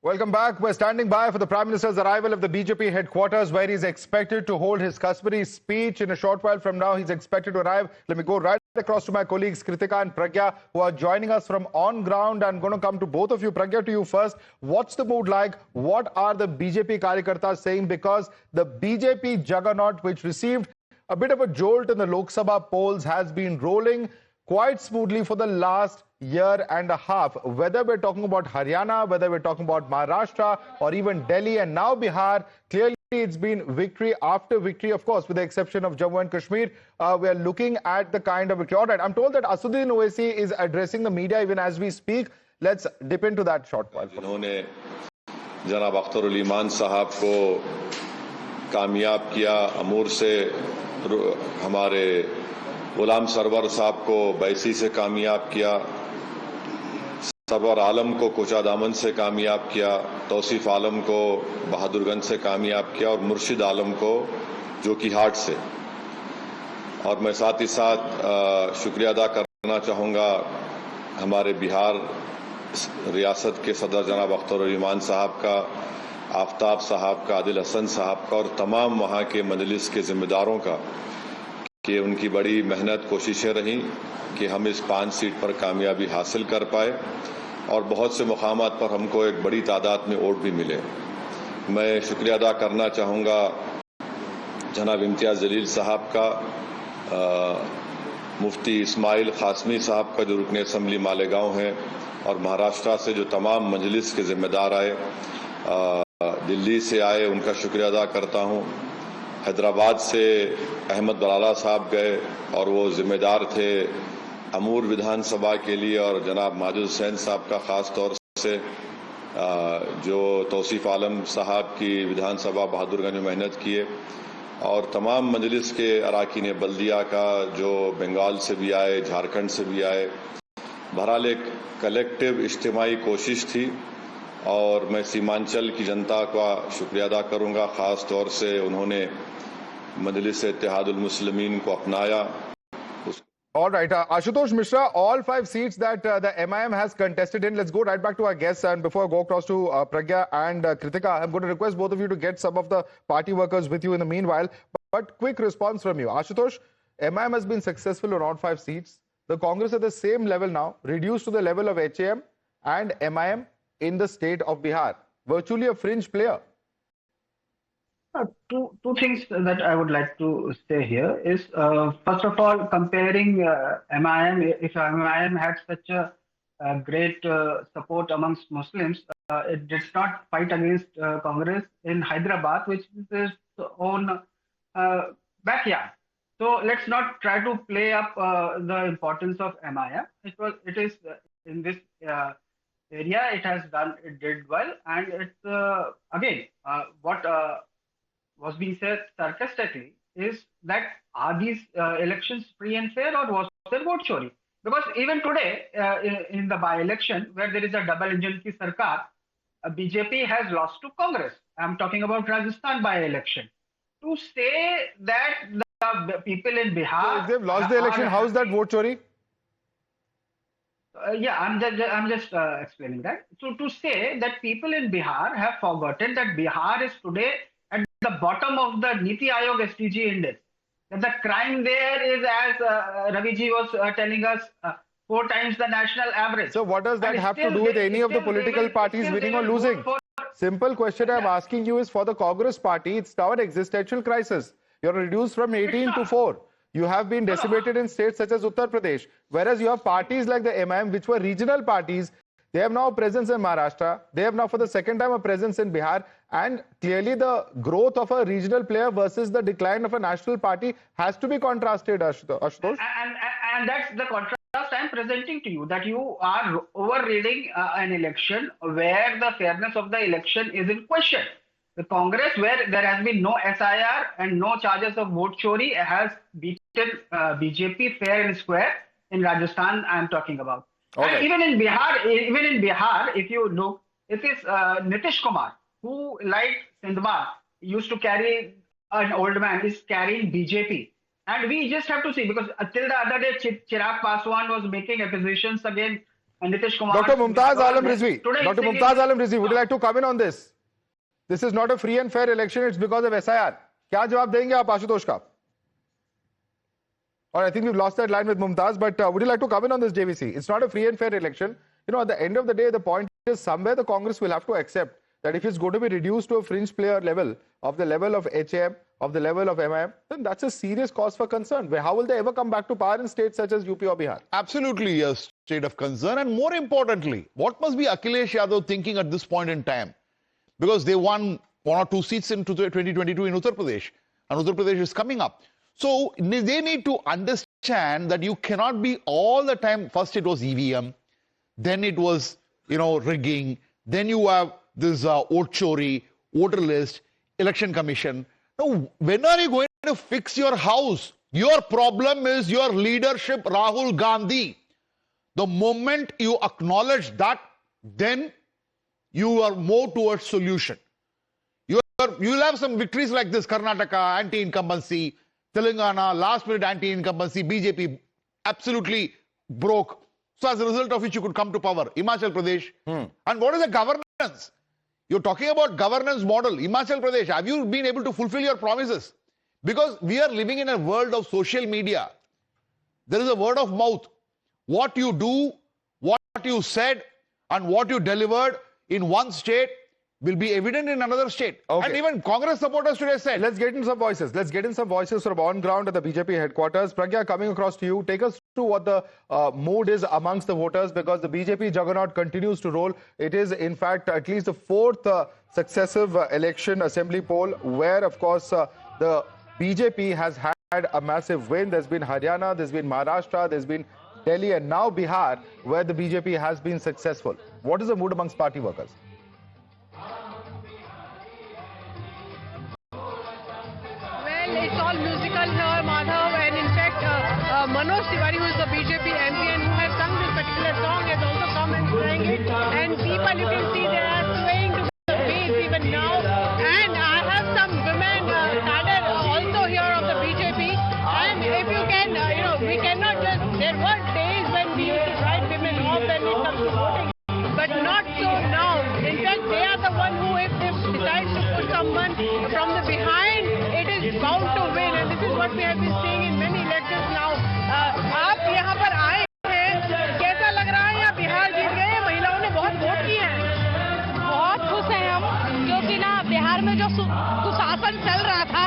Welcome back. We're standing by for the Prime Minister's arrival of the BJP headquarters, where he's expected to hold his customary speech in a short while from now. He's expected to arrive. Let me go right across to my colleagues Kritika and Pragya, who are joining us from on ground. I'm going to come to both of you. Pragya, to you first. What's the mood like? What are the BJP Karyakartas saying? Because the BJP juggernaut, which received a bit of a jolt in the Lok Sabha polls, has been rolling quite smoothly for the last year and a half. Whether we're talking about Haryana, whether we're talking about Maharashtra, or even Delhi, and now Bihar, clearly it's been victory after victory, of course, with the exception of Jammu and Kashmir. We are looking at the kind of victory. All right, I'm told that Asaduddin Owaisi is addressing the media even as we speak. Let's dip into that short while. जिन्होंने जनाब अख्तर ईमान साहब को कामयाब किया, अमूर से हमारे गुलाम server साहब को बैसी से कामयाब किया, सरवर आलम को कोचा दामन से कामयाब किया, तौसीफ आलम को बहादुरगंज से कामयाब किया और मुर्शिद आलम को जोकीहाट से। और मैं साथ ही साथ शुक्रिया अदा करना चाहूँगा हमारे बिहार रियासत के सदर जनाब अख्तर ईमान साहब का, आफ्ताब साहब का, आदिल हसन साहब का और तमाम वहाँ के मजलिस के जिम्मेदारों का कि उनकी बड़ी मेहनत कोशिशें रहीं कि हम इस 5 सीट पर कामयाबी हासिल कर पाए और बहुत से मुकामात पर हमको एक बड़ी तादाद में वोट भी मिले। मैं शुक्रिया अदा करना चाहूँगा जनाब इम्तियाज़ जलील साहब का, मुफ्ती इस्माइल कासमी साहब का जो रुकन असम्बली मालेगांव हैं, और महाराष्ट्र से जो तमाम मजलिस के जिम्मेदार आए, दिल्ली से आए, उनका शुक्रिया अदा करता हूँ। हैदराबाद से अहमद बलाला साहब गए और वो जिम्मेदार थे अमूर विधानसभा के लिए, और जनाब माजिद हुसैन साहब का ख़ास तौर से जो तौसीफ आलम साहब की विधानसभा बहादुरगंज में मेहनत किए, और तमाम मजलिस के अरकान बल्दिया का जो बंगाल से भी आए, झारखंड से भी आए। बहरहाल एक कलेक्टिव इज्तिमाई कोशिश थी और मैं सीमांचल की जनता का शुक्रिया अदा करूंगा, ख़ास तौर से उन्होंने मजलिस इत्तेहादुल मुस्लिमीन को अपनाया। All right, Ashutosh Mishra, all 5 seats that the AIMIM has contested in. Let's go right back to our guests, and before I go across to Pragya and Kritika, I'm going to request both of you to get some of the party workers with you in the meanwhile. But quick response from you. Ashutosh, AIMIM has been successful on all 5 seats. The Congress at the same level now, reduced to the level of HAM and MIM in the state of Bihar. Virtually a fringe player. Two things that I would like to say here is, first of all, comparing MIM, if MIM had such a great support amongst Muslims, it did not fight against Congress in Hyderabad, which is its own backyard. So let's not try to play up the importance of MIM. It is in this area, it did well, and it's again what was being said sarcastically is that are these elections free and fair, or was there vote chori? Because even today in the by-election where there is a double engine ki sarkar, BJP has lost to Congress. I'm talking about Rajasthan by-election. To say that the people in Bihar, so if they've lost the election, how is that vote chori? Yeah, I'm just explaining that. So to say that people in Bihar have forgotten that Bihar is today at the bottom of the Niti Aayog SDG index, that the crime there is, as Raviji was telling us, 4 times the national average. So what does that have to do with any of the political parties winning or losing? Simple question I'm asking you is, for the Congress party, it's now an existential crisis. You're reduced from 18 to 4. You have been decimated in states such as Uttar Pradesh, whereas you have parties like the AIMIM, which were regional parties. They have now a presence in Maharashtra. They have now for the second time a presence in Bihar. And clearly the growth of a regional player versus the decline of a national party has to be contrasted, Ashutosh. And that's the contrast I'm presenting to you, that you are overreading an election where the fairness of the election is in question. The Congress, where there has been no SIR and no charges of vote chori, has beaten BJP fair and square in Rajasthan. I'm talking about. Okay. And even in Bihar, if you look, it is Nitish Kumar, who, like Sindhwa, used to carry an old man, is carrying BJP. And we just have to see, because till the other day, Chirag Paswan was making accusations against and Nitish Kumar. Dr. Mumtaz Alam Rizvi. Today Dr. Mumtaz Alam Rizvi, would you like to comment on this? This is not a free and fair election. It's because of SIR. क्या जवाब देंगे आप आशुतोष का? Or I think we've lost that line with Mumtaz, but would you like to comment on this, JVC? It's not a free and fair election. You know, at the end of the day, the point is somewhere the Congress will have to accept that if it's going to be reduced to a fringe player level, of the level of HAM, of the level of MIM, then that's a serious cause for concern. How will they ever come back to power in states such as UP or Bihar? Absolutely a state of concern. And more importantly, what must be Akhilesh Yadav thinking at this point in time? Because they won 1 or 2 seats in 2022 in Uttar Pradesh. And Uttar Pradesh is coming up. So they need to understand that you cannot be all the time. First it was EVM. Then it was, rigging. Then you have this vote chori, voter list, election commission. Now, when are you going to fix your house? Your problem is your leadership, Rahul Gandhi. The moment you acknowledge that, then you are more towards solution. You'll have some victories like this: Karnataka, anti-incumbency; Telangana, last-minute anti-incumbency; BJP absolutely broke. So as a result of which you could come to power. Himachal Pradesh. And what is the governance? You're talking about governance model. Himachal Pradesh, have you been able to fulfill your promises? Because we are living in a world of social media. There is a word of mouth. What you do, what you said, and what you delivered in one state will be evident in another state. Okay. And even Congress supporters today said. Let's get in some voices. Let's get in some voices from on ground at the BJP headquarters. Pragya, coming across to you, take us through what the mood is amongst the voters, because the BJP juggernaut continues to roll. It is, in fact, at least the 4th successive election assembly poll where, of course, the BJP has had a massive win. There's been Haryana, there's been Maharashtra, there's been Delhi, and now Bihar, where the BJP has been successful. What is the mood amongst party workers? It's all musical here, Madhav, and in fact, Manoj Tiwari, who is the BJP MP and who has sung this particular song, has also come and sang it. And people, you can see they are swaying to the beat even now. And I have some women cadre also here of the BJP. And if you can, we cannot just, there were days when we used to write women off when it comes to voting. But not so now. In fact, they are the one who, if they decide to put someone from the behind, it is bound to win. And this is what we have been seeing in many elections now. आप यहाँ पर आए हैं, कैसा लग रहा है? यहाँ बिहार जीत गए, महिलाओं ने बहुत वोट किए हैं। बहुत खुश हैं हम, क्योंकि ना बिहार में जो कुशासन चल रहा था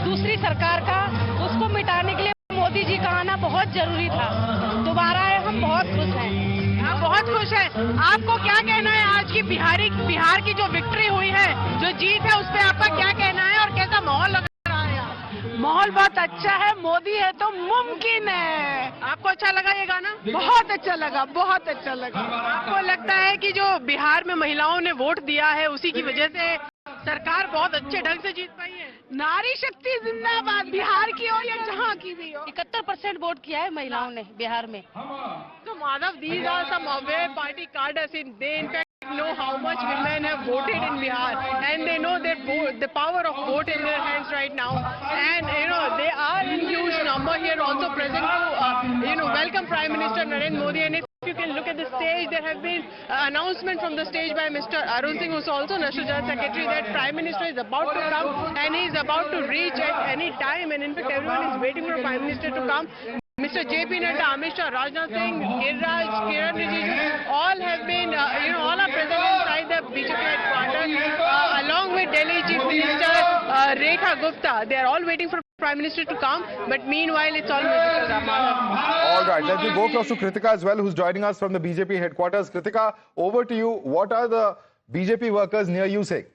दूसरी सरकार का, उसको मिटाने के लिए मोदी जी का आना बहुत जरूरी था। दोबारा आए, हम बहुत खुश हैं। आप बहुत खुश हैं। आपको क्या कहना है आज की बिहार की जो विक्ट्री हुई है, जो जीत है, उस पर आपका क्या कहना है और कैसा माहौल लग रहा है? माहौल बहुत अच्छा है। मोदी है तो मुमकिन है। आपको अच्छा लगा ये गाना? बहुत अच्छा लगा, बहुत अच्छा लगा। आपको लगता है कि जो बिहार में महिलाओं ने वोट दिया है, उसी की वजह से सरकार बहुत अच्छे ढंग से जीत पाई है? नारी शक्ति जिंदाबाद, बिहार की हो या जहाँ की भी हो। 71% वोट किया है महिलाओं ने बिहार में। So Madhav, these are some aware party cadres. They in fact know how much women have voted in Bihar, and they know the power of vote in their hands right now. And they are in huge number here, also present to welcome Prime Minister Narendra Modi. And if you can look at the stage, there have been announcement from the stage by Mr. Arun Singh, who is also National General Secretary, that Prime Minister is about to come and he is about to reach at any time. And in fact, everyone is waiting for Prime Minister to come. Mr. J.P. Nadda, Amit Shah, Rajnath Singh, Giriraj, Kiran Rijiju, all have been, all are present inside the BJP headquarters, along with Delhi Chief Minister Rekha Gupta. They are all waiting for Prime Minister to come, but meanwhile, it's all musical. All right, let me go across to Kritika as well, who's joining us from the BJP headquarters. Kritika, over to you. What are the BJP workers near you saying?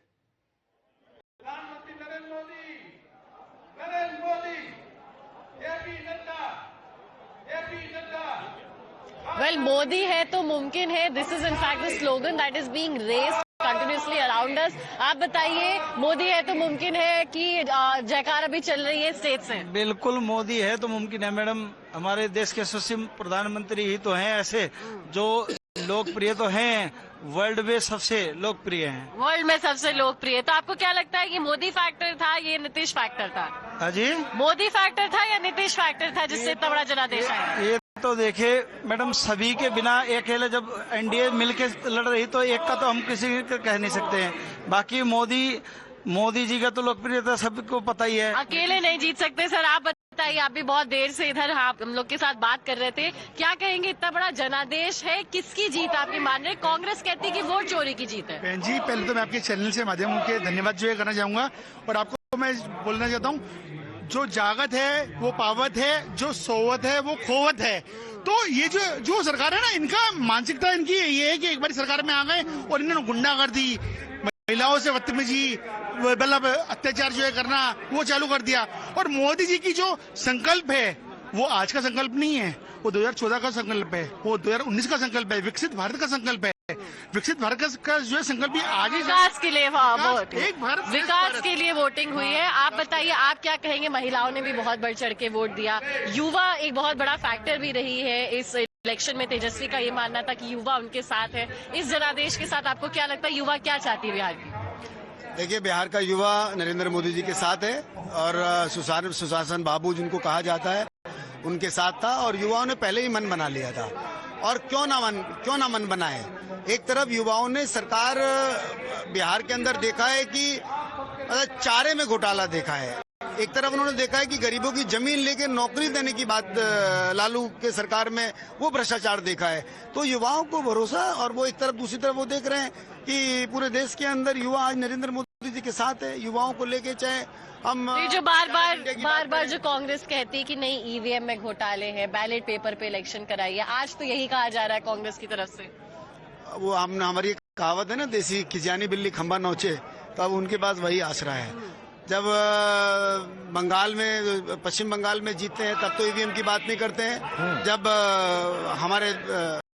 Well, Modi है तो मुमकिन है. This is in fact the slogan that is being raised continuously around us. आप बताइए, मोदी है तो मुमकिन है कि जयकार अभी चल रही है स्टेट से? बिल्कुल, मोदी है तो मुमकिन है मैडम. हमारे देश के सुशील प्रधानमंत्री ही तो हैं ऐसे जो लोकप्रिय तो हैं, वर्ल्ड में सबसे लोकप्रिय हैं. वर्ल्ड में सबसे लोकप्रिय. तो आपको क्या लगता है कि मोदी फैक्टर था, ये नीतीश फैक्टर था? हाँ जी, मोदी फैक्टर था या नीतीश फैक्टर था जिससे इतना बड़ा जनादेश आया? ये तो देखिए मैडम, सभी के बिना अकेले जब एनडीए मिलके लड़ रही तो एक का तो हम किसी का कह नहीं सकते हैं। बाकी मोदी जी का तो लोकप्रियता सबको पता ही है। अकेले नहीं जीत सकते सर। आप बताइए, आप भी बहुत देर से इधर हम लोग के साथ बात कर रहे थे, क्या कहेंगे? इतना बड़ा जनादेश है, किसकी जीत आपकी मान रहे? कांग्रेस कहती है कि वोट चोरी की जीत है। बहन जी, पहले तो मैं आपके चैनल से माध्यम के धन्यवाद जो है करना चाहूंगा, और आपको मैं बोलना चाहता हूँ, जो जागत है वो पावत है, जो सोवत है वो खोवत है। तो ये जो सरकार है ना, इनका मानसिकता इनकी ये है कि एक बार सरकार में आ गए और इन्होंने गुंडागर्दी, महिलाओं से बदतमीजी, मतलब अत्याचार जो है करना, वो चालू कर दिया। और मोदी जी की जो संकल्प है वो आज का संकल्प नहीं है, वो 2014 का संकल्प है, वो 2019 का संकल्प है, विकसित भारत का संकल्प है। विकसित भारत का जो है संकल्प भी आगे विकास के लिए वोट, एक भारत विकास के लिए वोटिंग हुई है। आप बताइए, आप क्या कहेंगे? महिलाओं ने भी बहुत बढ़ चढ़ के वोट दिया, युवा एक बहुत बड़ा फैक्टर भी रही है इस इलेक्शन में। तेजस्वी का ये मानना था कि युवा उनके साथ है। इस जनादेश के साथ आपको क्या लगता है, युवा क्या चाहती है बिहार की? देखिए, बिहार का युवा नरेंद्र मोदी जी के साथ है, और सुशासन बाबू जिनको कहा जाता है उनके साथ था, और युवाओं ने पहले ही मन बना लिया था। और क्यों ना मन बनाए। एक तरफ युवाओं ने सरकार बिहार के अंदर देखा है कि चारे में घोटाला देखा है, एक तरफ उन्होंने देखा है कि गरीबों की जमीन लेके नौकरी देने की बात लालू के सरकार में वो भ्रष्टाचार देखा है। तो युवाओं को भरोसा, और वो एक तरफ, दूसरी तरफ वो देख रहे हैं कि पूरे देश के अंदर युवा आज नरेंद्र मोदी जी के साथ है। युवाओं को लेके चाहे हम ये जो बार बार जो कांग्रेस कहती है कि नहीं ईवीएम में घोटाले हैं, बैलेट पेपर पे इलेक्शन कराइए, आज तो यही कहा जा रहा है कांग्रेस की तरफ से। वो हमारी कहावत है ना, देसी खिसियानी बिल्ली खंबा नोचे, तो अब उनके पास वही आसरा है। जब बंगाल में, पश्चिम बंगाल में जीतते हैं तब तो ईवीएम की बात नहीं करते हैं, जब हमारे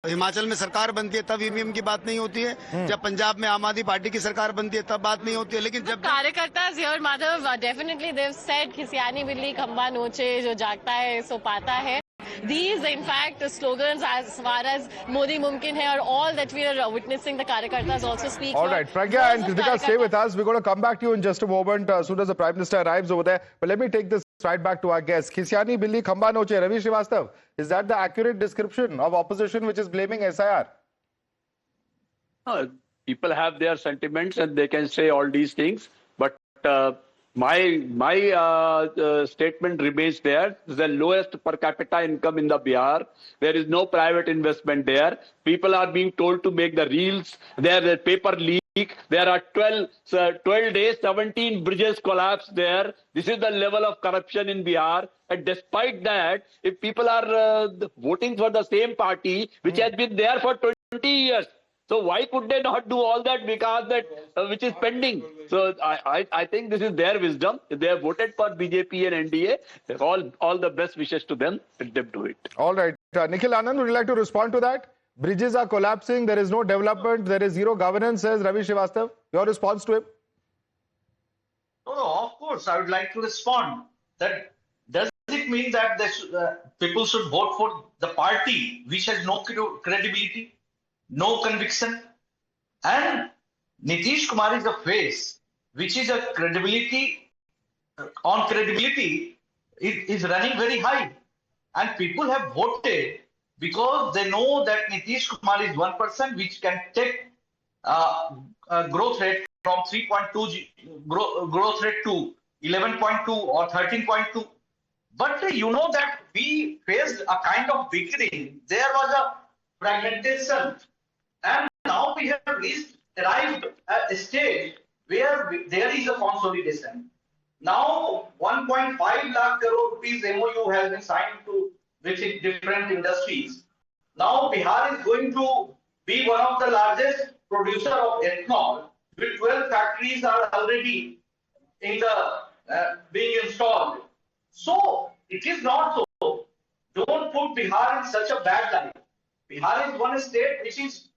हिमाचल में सरकार बनती है तब ईवीएम की बात नहीं होती है, जब पंजाब में आम आदमी पार्टी की सरकार बनती है तब बात नहीं होती है। लेकिन जब कार्यकर्ता माधव डेफिनेटली देव सेड खिसियानी बिल्ली खंबा नोचे, जो जागता है सो पाता है। These, in fact, slogans as far as Modi Mumkin hai, or all that we are witnessing, the Karyakartas also speak. All right, Pragya and Kritika, stay with us. We're going to come back to you in just a moment as soon as the Prime Minister arrives over there. But let me take this right back to our guest. Khisyani Billi Khamba Noche, Ravi Srivastav. Is that the accurate description of opposition which is blaming SIR? People have their sentiments and they can say all these things, but my statement remains there. The lowest per capita income in the Bihar. There is no private investment there. People are being told to make the reels. There is paper leak. There are 12 days, 17 bridges collapsed there. This is the level of corruption in Bihar. And despite that, if people are voting for the same party, which has been there for 20 years, so why could they not do all that because that which is pending? So I think this is their wisdom. If they have voted for BJP and NDA, all the best wishes to them. Let them do it. All right. Nikhil Anand, would you like to respond to that? Bridges are collapsing. There is no development. There is zero governance, says Ravi Srivastav. Your response to him? No, of course. I would like to respond. That does it mean that people should vote for the party which has no credibility, no conviction? And Nitish Kumar is a face which is a credibility, on credibility, it is running very high. And people have voted because they know that Nitish Kumar is one person which can take growth rate from 3.2 growth rate to 11.2 or 13.2. But you know that we faced a kind of beginning. There was a fragmentation. And now we have arrived at a stage where there is a consolidation. Now 1.5 lakh crore rupees MOU has been signed with different industries. Now Bihar is going to be one of the largest producer of ethanol, with 12 factories are already in the being installed. So it is not so. Don't put Bihar in such a bad light. Bihar is one state which is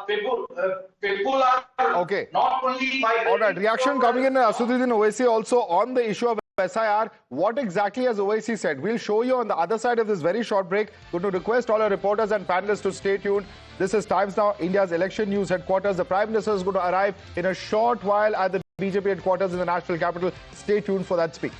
people are okay. Not only All right, reaction coming in, Asaduddin Owaisi, also on the issue of SIR. What exactly has Owaisi said? We'll show you on the other side of this very short break. Going to request all our reporters and panelists to stay tuned. This is Times Now, India's election news headquarters. The Prime Minister is going to arrive in a short while at the BJP headquarters in the national capital. Stay tuned for that speech.